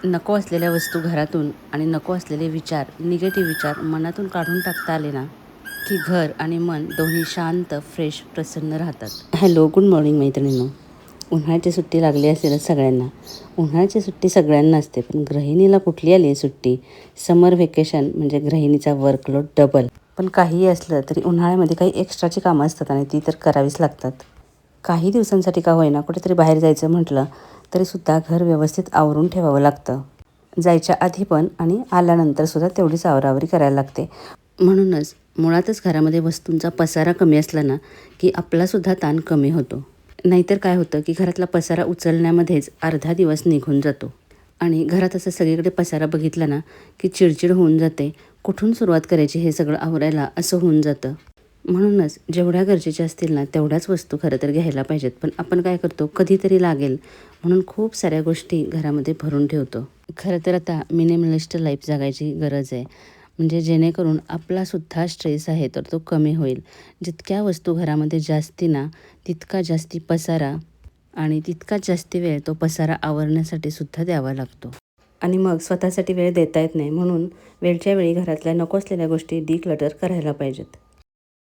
नको असलेल्या वस्तू घरातून आणि नको असलेले विचार, निगेटिव्ह विचार मनातून काढून टाकता आले ना, की घर आणि मन दोन्ही शांत, फ्रेश, प्रसन्न राहतात. हॅलो, गुड मॉर्निंग मैत्रिणींनो. उन्हाळ्याची सुट्टी लागली असेलच सगळ्यांना. उन्हाळ्याची सुट्टी सगळ्यांना असते, पण गृहिणीला कुठली आली आहे सुट्टी? समर व्हेकेशन म्हणजे गृहिणीचा वर्कलोड डबल. पण काहीही असलं तरी उन्हाळ्यामध्ये काही एक्स्ट्राची कामं असतात आणि ती तर करावीच लागतात. काही दिवसांसाठी का होईना कुठेतरी बाहेर जायचं म्हटलं तरीसुद्धा घर व्यवस्थित आवरून ठेवावं लागतं. जायच्या आधी पण आणि आल्यानंतरसुद्धा तेवढीच आवराआवरी करायला लागते. म्हणूनच मुळातच घरामध्ये वस्तूंचा पसारा कमी असला ना, की आपलासुद्धा ताण कमी होतो. नाहीतर काय होतं, की घरातला पसारा उचलण्यामध्येच अर्धा दिवस निघून जातो आणि घरात असं सगळीकडे पसारा बघितला ना, की चिडचिड होऊन जाते. कुठून सुरुवात करायची हे सगळं आवरायला असं होऊन जातं. म्हणूनच जेवढ्या गरजेच्या असतील ना, तेवढ्याच वस्तू खरं तर घ्यायला पाहिजेत. पण आपण काय करतो, कधीतरी लागेल म्हणून खूप साऱ्या गोष्टी घरामध्ये भरून ठेवतो. खरं तर आता मिनिमलिस्ट लाईफ जगायची गरज आहे. म्हणजे जेणेकरून आपलासुद्धा स्ट्रेस आहे तर तो कमी होईल. जितक्या वस्तू घरामध्ये जास्ती ना, तितका जास्ती पसारा आणि तितकाच जास्ती वेळ तो पसारा आवरण्यासाठी सुद्धा द्यावा लागतो. आणि मग स्वतःसाठी वेळ देता येत नाही. म्हणून वेळच्या वेळी घरातल्या नको असलेल्या गोष्टी डिक्लटर करायला पाहिजेत.